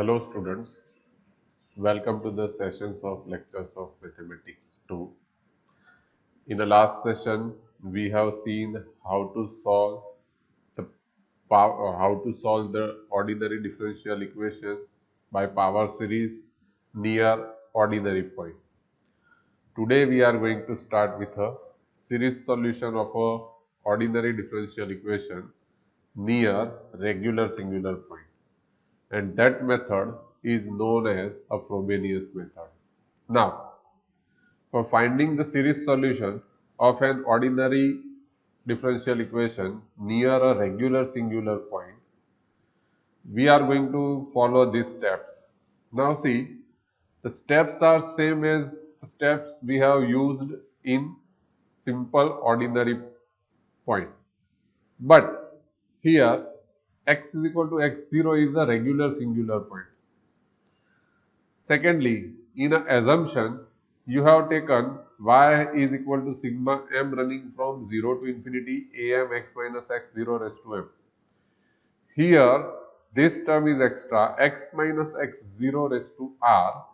Hello students, welcome to the sessions of lectures of Mathematics-02. In the last session, we have seen how to solve the ordinary differential equation by power series near ordinary point. Today we are going to start with a series solution of a ordinary differential equation near regular singular point. And that method is known as a Flubbiness method. Now, for finding the series solution of an ordinary differential equation near a regular singular point, we are going to follow these steps. Now see, the steps are same as the steps we have used in simple ordinary point. But here x is equal to x0 is a regular singular point. Secondly, in an assumption, you have taken y is equal to sigma m running from 0 to infinity am x minus x0 raised to m. Here, this term is extra x minus x0 raised to r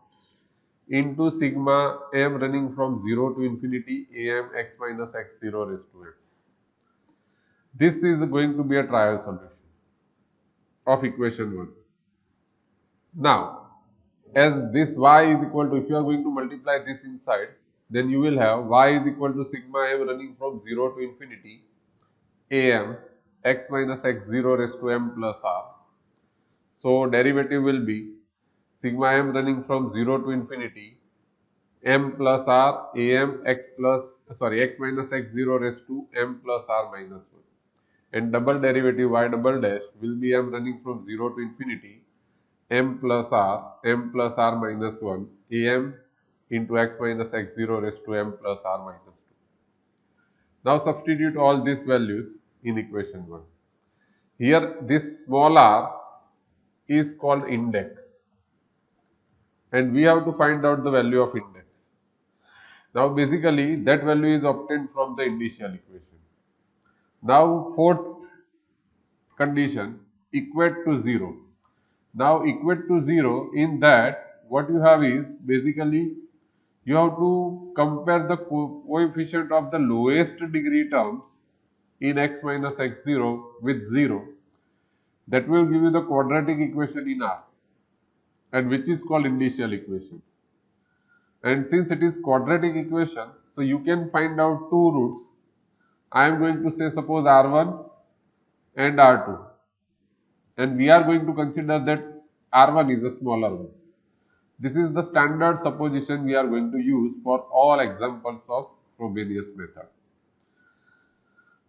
into sigma m running from 0 to infinity am x minus x0 raised to m. This is going to be a trial solution of equation 1. Now, as this y is equal to, if you are going to multiply this inside, then you will have y is equal to sigma m running from 0 to infinity am x minus x0 raised to m plus r. So derivative will be sigma m running from 0 to infinity m plus r am x minus x0 raised to m plus r minus 1. And double derivative y double dash will be m running from 0 to infinity m plus r minus 1 am into x minus x0 raised to m plus r minus 2. Now substitute all these values in equation 1. Here this small r is called index and we have to find out the value of index. Now basically that value is obtained from the initial equation. Now fourth condition, equate to 0. Now equate to 0, in that what you have is basically you have to compare the coefficient of the lowest degree terms in x minus x0 with 0. That will give you the quadratic equation in R, and which is called initial equation. And since it is quadratic equation, so you can find out two roots. I am going to say suppose R1 and R2. And we are going to consider that R1 is a smaller one. This is the standard supposition we are going to use for all examples of Flubbiness method.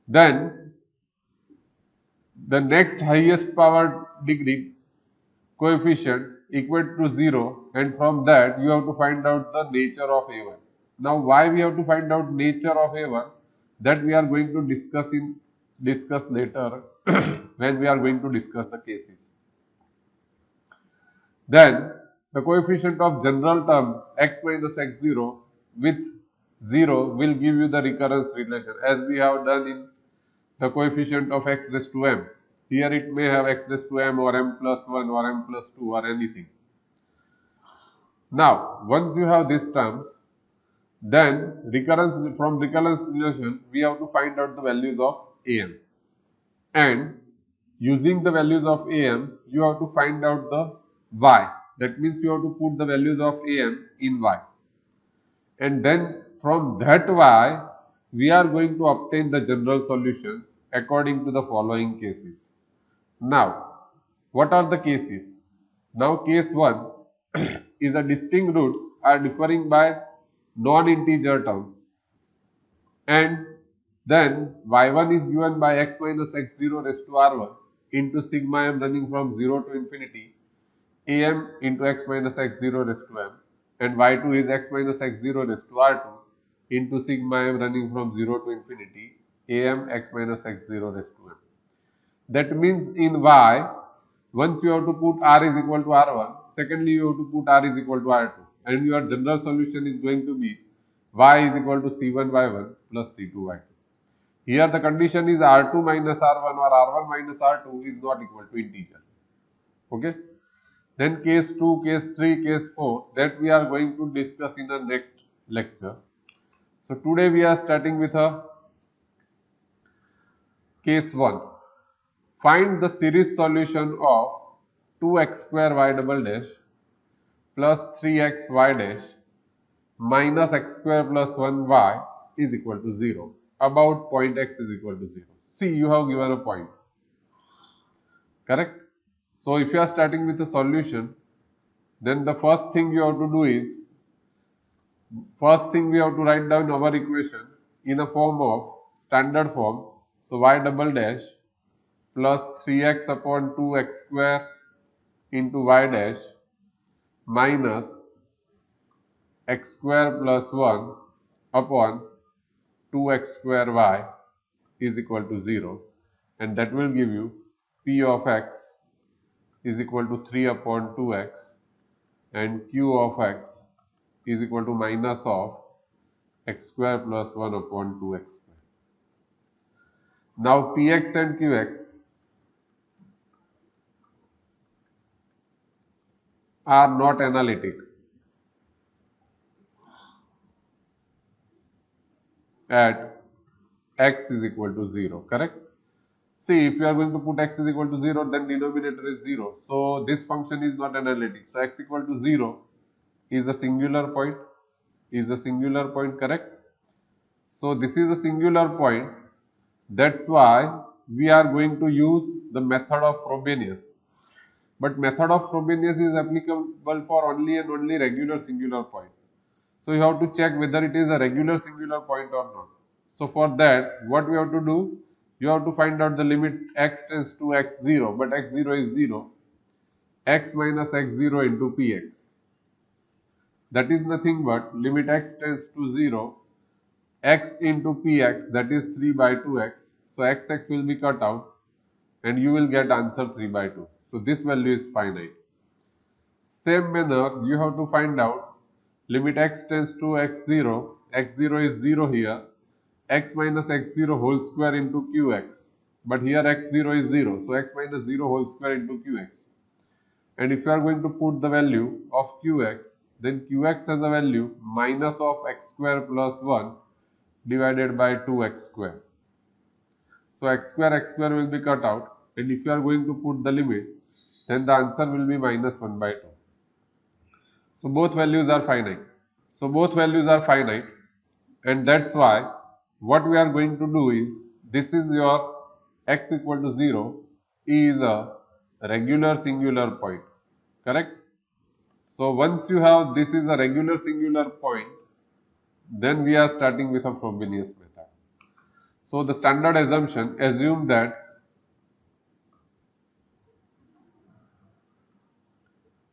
Then, the next highest power degree coefficient equate to 0, and from that you have to find out the nature of A1. Now, why we have to find out nature of A1? That we are going to discuss later when we are going to discuss the cases. Then the coefficient of general term x minus x0 with 0 will give you the recurrence relation, as we have done in the coefficient of x raised to m. Here it may have x raised to m or m plus 1 or m plus 2 or anything. Now once you have these terms, then from recurrence relation we have to find out the values of am, and using the values of am you have to find out the y. That means you have to put the values of am in y, and then from that y we are going to obtain the general solution according to the following cases. Now what are the cases? Now case 1 is the distinct roots are differing by non-integer term, and then y1 is given by x minus x0 raised to r1 into sigma m running from 0 to infinity am into x minus x0 raised to m, and y2 is x minus x0 raised to r2 into sigma m running from 0 to infinity am x minus x0 raised to m. That means in y, once you have to put r is equal to r1, secondly you have to put r is equal to r2, and your general solution is going to be y is equal to c1y1 plus c2y2. Here the condition is r2 minus r1 or r1 minus r2 is not equal to integer. Okay. Then case 2, case 3, case 4, that we are going to discuss in the next lecture. So today we are starting with a case 1. Find the series solution of 2x square y double dash plus 3x y dash minus x square plus 1y is equal to 0. About point x is equal to 0. See, you have given a point. Correct? So if you are starting with a solution, then the first thing you have to do is, first thing we have to write down our equation in a form of standard form. So y double dash plus 3x upon 2x square into y dash minus x square plus 1 upon 2x square y is equal to 0, and that will give you p of x is equal to 3 upon 2x and q of x is equal to minus of x square plus 1 upon 2x square. Now px and qx are not analytic at x is equal to 0, correct? See, if you are going to put x is equal to 0, then denominator is 0. So this function is not analytic. So x equal to 0 is a singular point, correct? So this is a singular point. That's why we are going to use the method of Flubbiness. But method of Flubbiness is applicable for only and only regular singular point. So you have to check whether it is a regular singular point or not. So for that, what we have to do? You have to find out the limit x tends to x0, but x0 is 0, x minus x0 into px. That is nothing but limit x tends to 0, x into px, that is 3 by 2x. So xx will be cut out and you will get answer 3 by 2. So this value is finite. Same manner, you have to find out limit x tends to x0, x0 is 0 here, x minus x0 whole square into qx, but here x0 is 0, so x minus 0 whole square into qx. And if you are going to put the value of qx, then qx has a value minus of x square plus 1 divided by 2x square. So x square will be cut out, and if you are going to put the limit, then the answer will be minus 1 by 2. So both values are finite. And that's why what we are going to do is, this is your x equal to 0 is a regular singular point, correct? So once you have this is a regular singular point, then we are starting with a Flubbiness method. So the standard assumption, assume that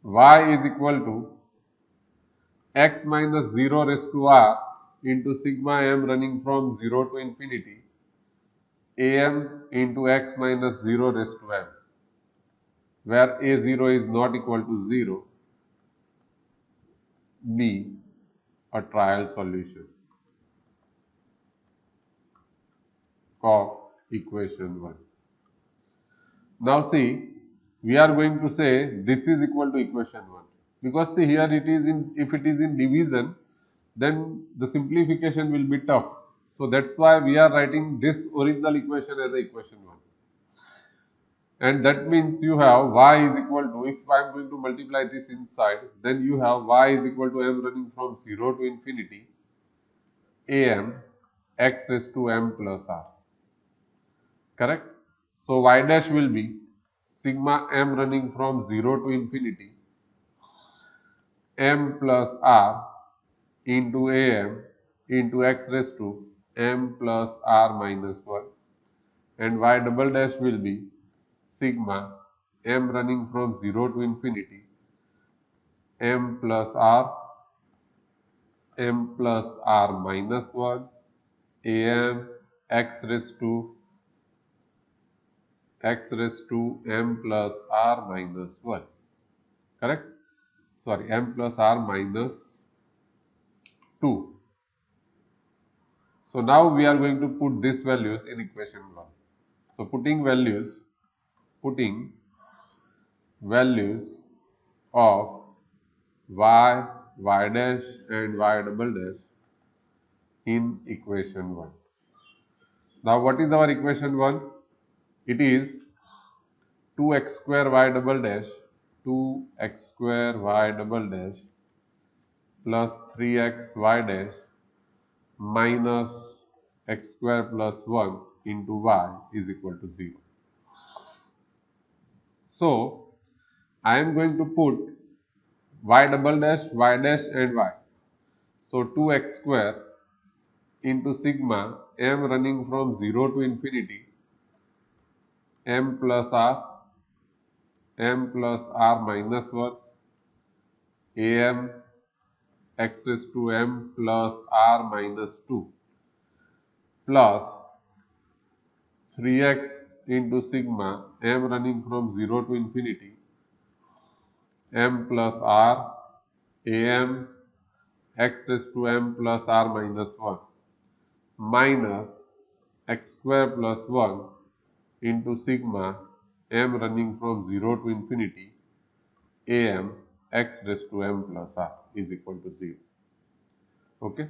y is equal to x minus 0 raised to r into sigma m running from 0 to infinity am into x minus 0 raised to m, where a0 is not equal to 0, be a trial solution of equation 1. Now see, we are going to say this is equal to equation 1, because see here it is in, if it is in division, then the simplification will be tough. So that's why we are writing this original equation as a equation 1. And that means you have y is equal to, if I am going to multiply this inside, then you have y is equal to m running from 0 to infinity am x raised to m plus r, correct? So y dash will be sigma m running from 0 to infinity m plus r into am into x raised to m plus r minus 1, and y double dash will be sigma m running from 0 to infinity m plus r minus 1 am x raised to m plus r minus 1, correct? Sorry, m plus r minus 2. So now we are going to put these values in equation 1. So putting values of y, y dash and y double dash in equation 1. Now what is our equation 1? It is 2x square y double dash 2x square y double dash plus 3x y dash minus x square plus 1 into y is equal to 0. So I am going to put y double dash, y dash and y. So 2x square into sigma m running from 0 to infinity m plus r minus 1 am x raised to m plus r minus 2 plus 3x into sigma m running from 0 to infinity m plus r am x raised to m plus r minus 1 minus x square plus 1 into sigma m running from 0 to infinity am x raised to m plus r is equal to 0. Okay.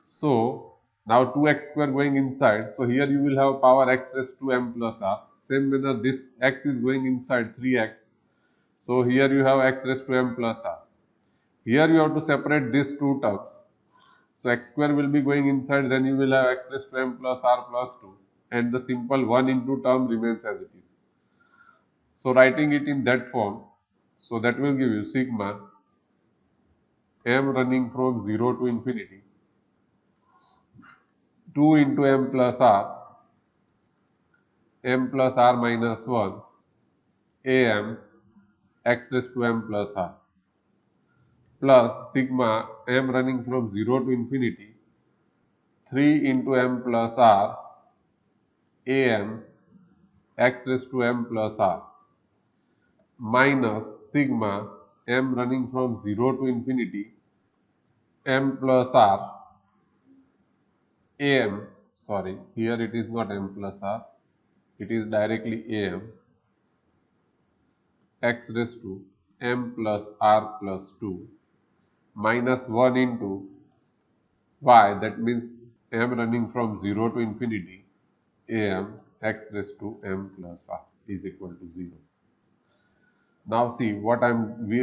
So now 2x square going inside. So here you will have power x raised to m plus r. Same manner this x is going inside 3x. So here you have x raised to m plus r. Here you have to separate these two terms. So x square will be going inside, then you will have x raised to m plus r plus 2 and the simple 1 into term remains as it is. So writing it in that form, so that will give you sigma m running from 0 to infinity 2 into m plus r minus 1 am x raised to m plus r plus sigma m running from 0 to infinity 3 into m plus r am x raised to m plus r minus sigma m running from 0 to infinity m plus r am, sorry, here it is not m plus r, it is directly am x raised to m plus r plus 2 minus 1 into y, that means m running from 0 to infinity am x raised to m plus r is equal to 0. Now see what we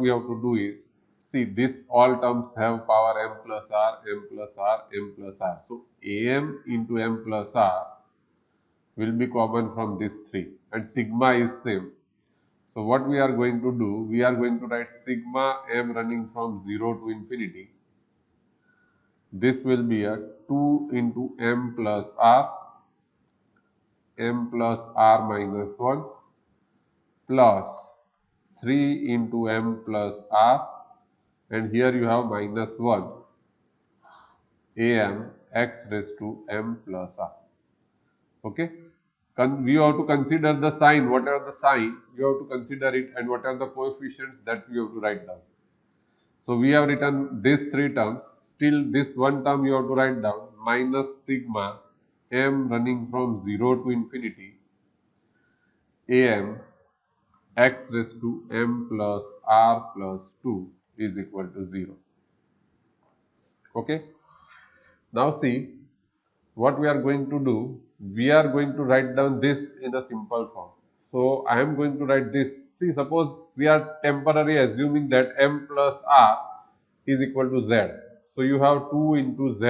have to do is, see this all terms have power m plus r, m plus r, m plus r. So am into m plus r will be common from these three and sigma is same. So what we are going to do, we are going to write sigma m running from 0 to infinity. This will be a 2 into m plus r minus 1 plus 3 into m plus r and here you have minus 1 am x raised to m plus r. Okay. We have to consider the sign, whatever the sign, you have to consider it, and what are the coefficients that we have to write down. So we have written these three terms, still this one term you have to write down, minus sigma m running from 0 to infinity am x raised to m plus r plus 2 is equal to 0. Okay. Now see what we are going to do. We are going to write down this in a simple form. So I am going to write this. See, suppose we are temporarily assuming that m plus r is equal to z. So you have 2 into z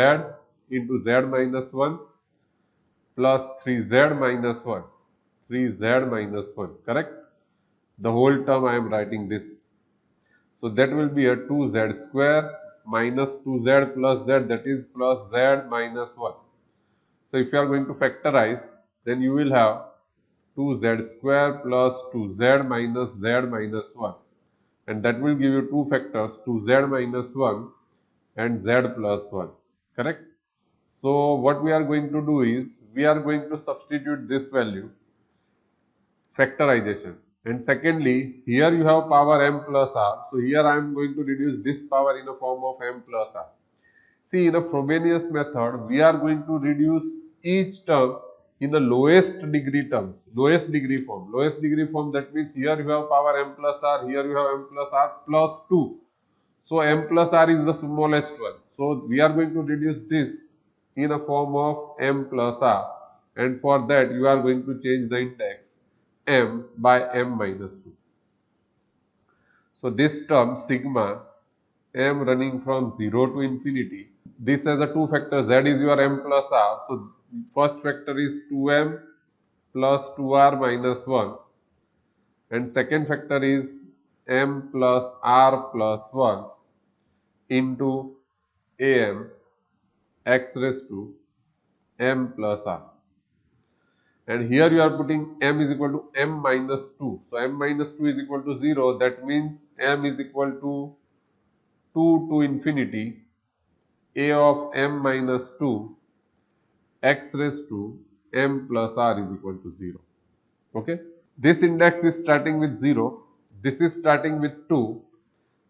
minus 1 plus 3z minus 1. 3z minus 1, correct? The whole term I am writing this. So that will be a 2z square minus 2z plus z, that is plus z minus 1. So if you are going to factorize, then you will have 2z square plus 2z minus z minus 1 and that will give you two factors, 2z minus 1 and z plus 1, correct? So what we are going to do is, we are going to substitute this value, factorization, and secondly here you have power m plus r, so here I am going to reduce this power in the form of m plus r. See, in a Flubbiness method, we are going to reduce each term in the lowest degree terms, lowest degree form. Lowest degree form, that means here you have power m plus r, here you have m plus r plus 2. So m plus r is the smallest one. So we are going to reduce this in a form of m plus r, and for that you are going to change the index m by m minus 2. So this term sigma m running from 0 to infinity, this has a two factors, z is your m plus r. So first factor is 2m plus 2r minus 1, and second factor is m plus r plus 1 into am x raised to m plus r. And here you are putting m is equal to m minus 2. So m minus 2 is equal to 0. That means m is equal to 2 to infinity a of m minus 2 x raised to m plus r is equal to 0. Okay. This index is starting with 0. This is starting with 2.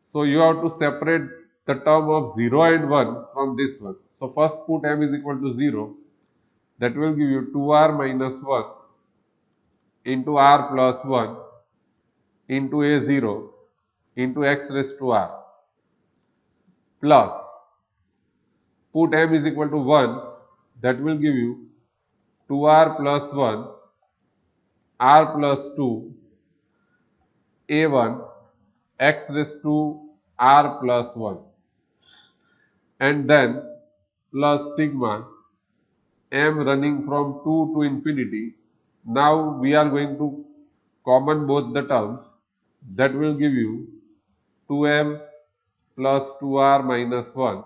So you have to separate the term of 0 and 1 from this one. So first put m is equal to 0. That will give you 2r minus 1 into r plus 1 into a0 into x raised to r, plus put m is equal to 1. That will give you 2r plus 1 r plus 2 a1 x raised to r plus 1, and then plus sigma m running from 2 to infinity. Now we are going to common both the terms. That will give you 2m plus 2r minus 1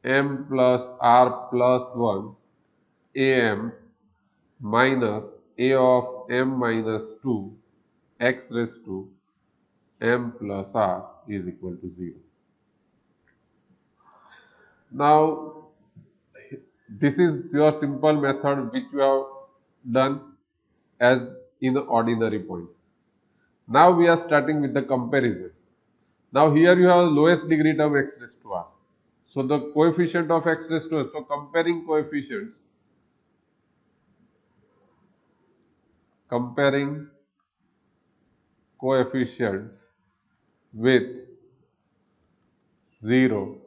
m plus r plus 1 am minus a of m minus 2 x raised to m plus r is equal to 0. Now this is your simple method which you have done as in the ordinary point. Now we are starting with the comparison. Now here you have lowest degree term x raised to r. So the coefficient of x raised to r. So comparing coefficients with 0.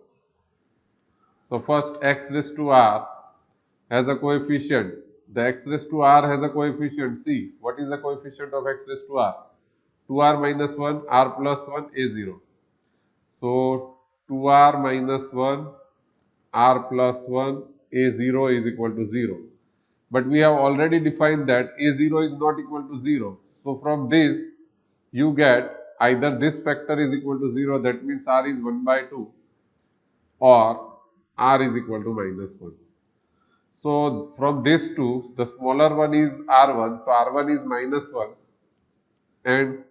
So first x raised to r has a coefficient. The x raised to r has a coefficient. See, what is the coefficient of x raised to r? 2r minus 1, r plus 1, a0. So 2r minus 1, r plus 1, a0 is equal to 0. But we have already defined that a0 is not equal to 0. So from this you get either this factor is equal to 0, that means r is 1 by 2, or r is equal to minus 1. So from this two, the smaller one is r1, so r1 is minus 1 and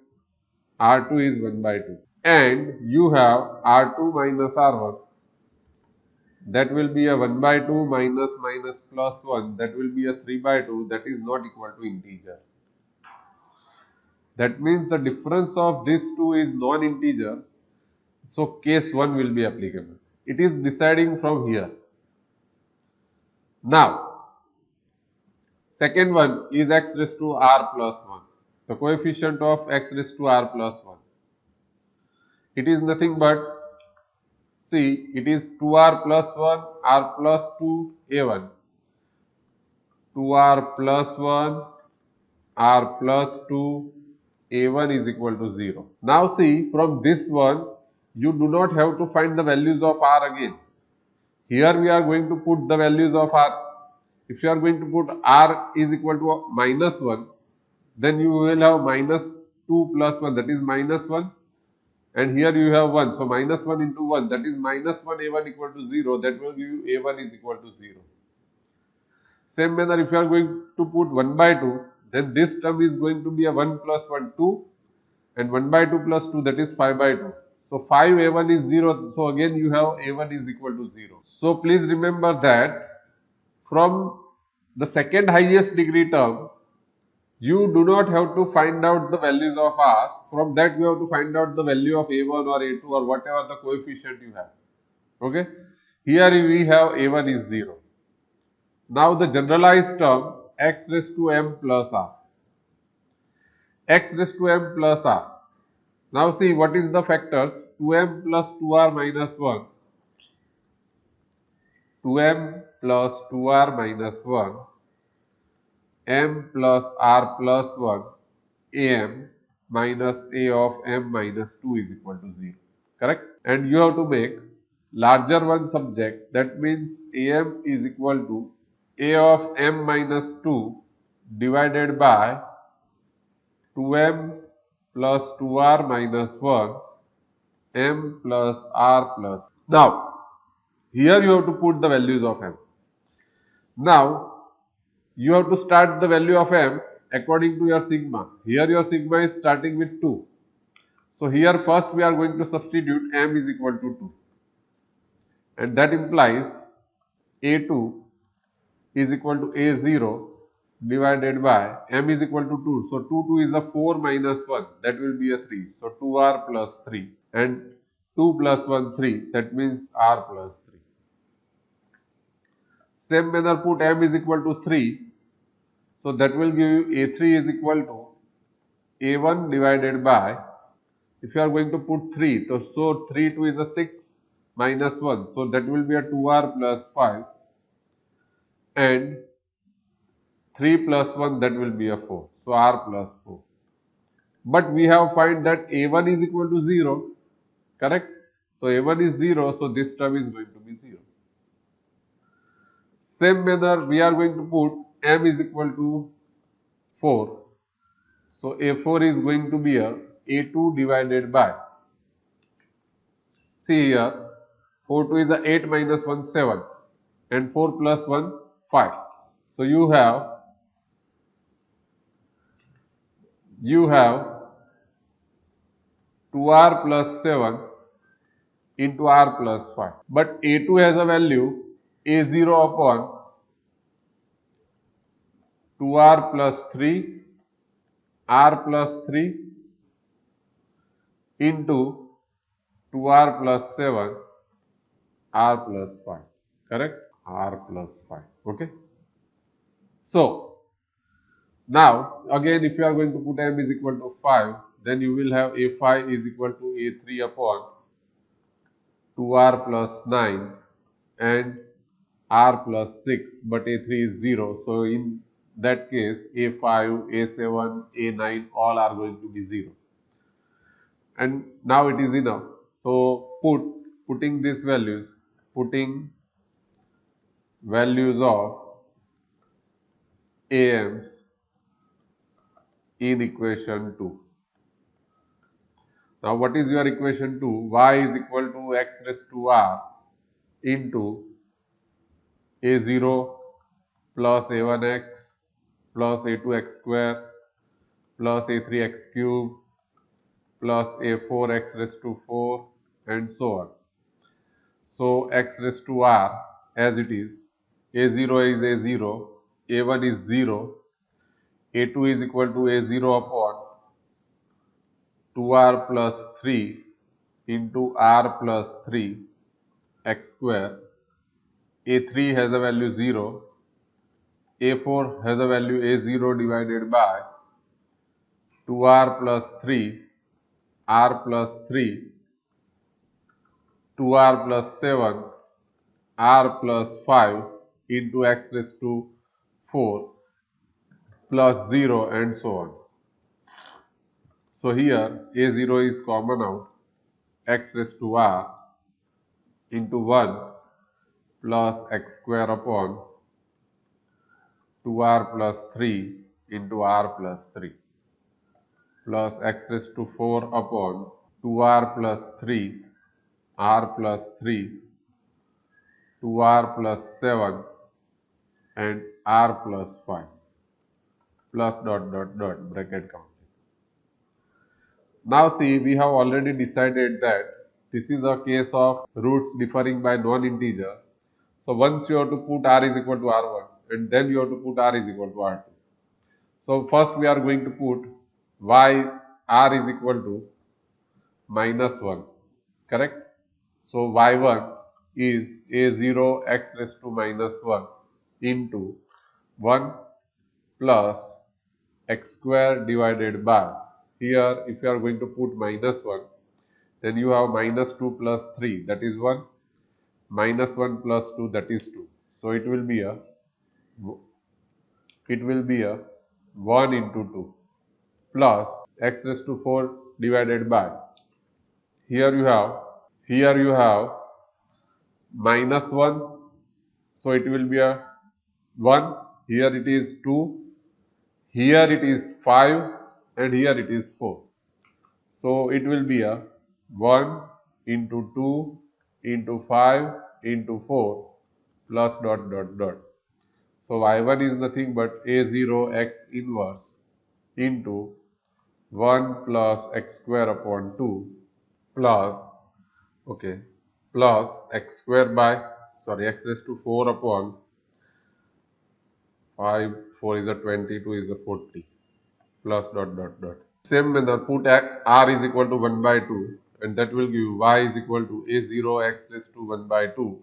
r2 is 1 by 2. And you have r2 minus r1, that will be a 1 by 2 minus minus plus 1, that will be a 3 by 2, that is not equal to integer. That means the difference of these two is non-integer, so case 1 will be applicable. It is deciding from here. Now, second one is x raised to r plus 1. The coefficient of x raised to r plus 1. It is nothing but, see, it is 2r plus 1, r plus 2, a1. 2r plus 1, r plus 2, a1 is equal to 0. Now see, from this one, you do not have to find the values of r again. Here we are going to put the values of r. If you are going to put r is equal to minus 1, then you will have minus 2 plus 1, that is minus 1. And here you have 1. So minus 1 into 1, that is minus 1 a1 equal to 0. That will give you a1 is equal to 0. Same manner, if you are going to put 1 by 2, then this term is going to be a 1 plus 1, 2. And 1 by 2 plus 2, that is 5 by 2. So 5 a1 is 0. So again you have a1 is equal to 0. So please remember that from the second highest degree term, you do not have to find out the values of r. From that you have to find out the value of a1 or a2 or whatever the coefficient you have. Okay. Here we have a1 is 0. Now the generalized term x raised to m plus r. X raised to m plus r. Now see what is the factors 2m plus 2r minus 1, 2m plus 2r minus 1, m plus r plus 1, am minus a of m minus 2 is equal to 0. Correct? And you have to make larger one subject, that means am is equal to a of m minus 2 divided by 2m plus 2r minus 1 m plus r plus. Now, here you have to put the values of m. Now, you have to start the value of m according to your sigma. Here your sigma is starting with 2. So, here first we are going to substitute m is equal to 2. And that implies a2 is equal to a0 divided by m is equal to 2. So, 2 is a 4 minus 1, that will be a 3. So, 2r plus 3 and 2 plus 1 3, that means r plus 3. Same manner put m is equal to 3. So, that will give you a3 is equal to a1 divided by, if you are going to put 3, so 3 2 is a 6 minus 1. So, that will be a 2r plus 5 and 3 plus 1, that will be a 4. So, r plus 4. But we have find that a1 is equal to 0, correct? So, a1 is 0, so this term is going to be 0. Same manner we are going to put m is equal to 4. So, a4 is going to be a a2 divided by, see here, 4 2 is a 8 minus 1 7 and 4 plus 1 5. So, you have 2r plus 7 into r plus 5. But a2 has a value a0 upon 2r plus 3, r plus 3 into 2r plus 7, r plus 5. Correct? R plus 5. Okay. So, now again if you are going to put m is equal to 5, then you will have a5 is equal to a3 upon 2r plus 9 and r plus 6, but a3 is 0. So, in that case a5, a7, a9 all are going to be 0. And now it is enough. So, putting these values, putting values of AMs in equation 2. Now, what is your equation 2? Y is equal to x raised to r into a0 plus a1x plus a2x square plus a3x cube plus a4x raised to 4 and so on. So, x raised to r as it is, a0 is a0, a1 is 0, a2 is equal to a0 upon 2r plus 3 into r plus 3 x square, a3 has a value 0, a4 has a value a0 divided by 2r plus 3, r plus 3, 2r plus 7, r plus 5 into x raised to 4 plus 0 and so on. So, here a0 is common out, x raised to r into 1 plus x square upon 2r plus 3 into r plus 3 plus x raised to 4 upon 2r plus 3, r plus 3, 2r plus 7 and r plus 5 plus dot dot dot bracket count. Now see, we have already decided that this is a case of roots differing by non-integer. So once you have to put r is equal to r1 and then you have to put r is equal to r2. So first we are going to put y r is equal to minus 1, correct? So y1 is a0 x raised to minus 1 into 1 plus x square divided by, here if you are going to put minus 1, then you have minus 2 plus 3, that is 1, minus 1 plus 2, that is 2. So it will be a 1 into 2 plus x raised to 4 divided by, here you have minus 1, so it will be a 1, here it is 2, here it is 5, and here it is 4. So it will be a 1 into 2 into 5 into 4 plus dot dot dot. So y1 is nothing but a0 x inverse into 1 plus x square upon 2 plus, okay, plus x square by, x raised to 4 upon 5, 4 is a 20, 2 is a 40 plus dot dot dot. Same manner, put r is equal to 1 by 2 and that will give you y is equal to a0 x raised to 1 by 2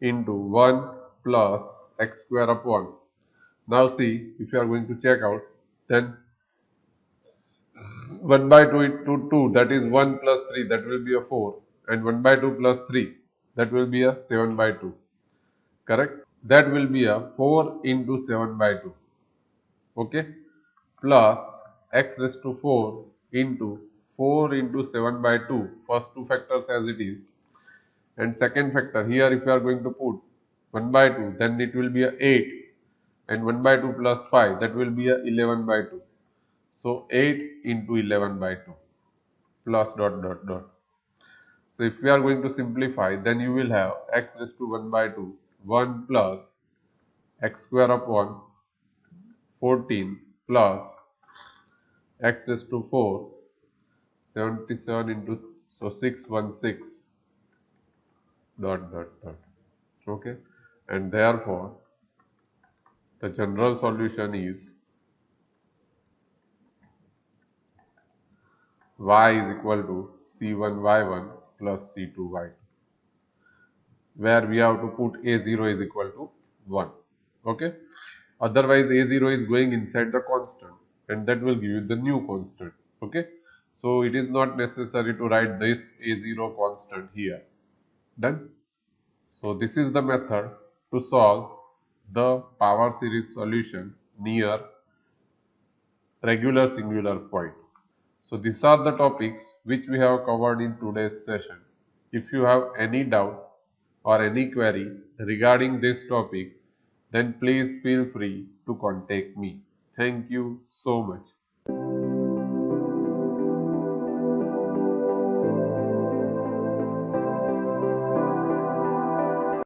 into 1 plus x square upon. Now see, if you are going to check out, then 1 by 2 into 2, that is 1 plus 3, that will be a 4, and 1 by 2 plus 3, that will be a 7 by 2, correct? That will be a 4 into 7 by 2, okay, plus x raised to 4 into 4 into 7 by 2, first two factors as it is, and second factor, here if you are going to put 1 by 2, then it will be a 8, and 1 by 2 plus 5, that will be a 11 by 2. So 8 into 11 by 2 plus dot dot dot. So if we are going to simplify, then you will have x raised to 1 by 2, 1 plus x square upon 14 plus x raised to 4, 77 into, so 616 dot dot dot, okay, and therefore the general solution is y is equal to c1y1 plus c2y2, where we have to put a0 is equal to 1, okay. Otherwise a0 is going inside the constant and that will give you the new constant, okay. So it is not necessary to write this a0 constant here. Done. So this is the method to solve the power series solution near regular singular point. So these are the topics which we have covered in today's session. If you have any doubt or any query regarding this topic, then please feel free to contact me. Thank you so much.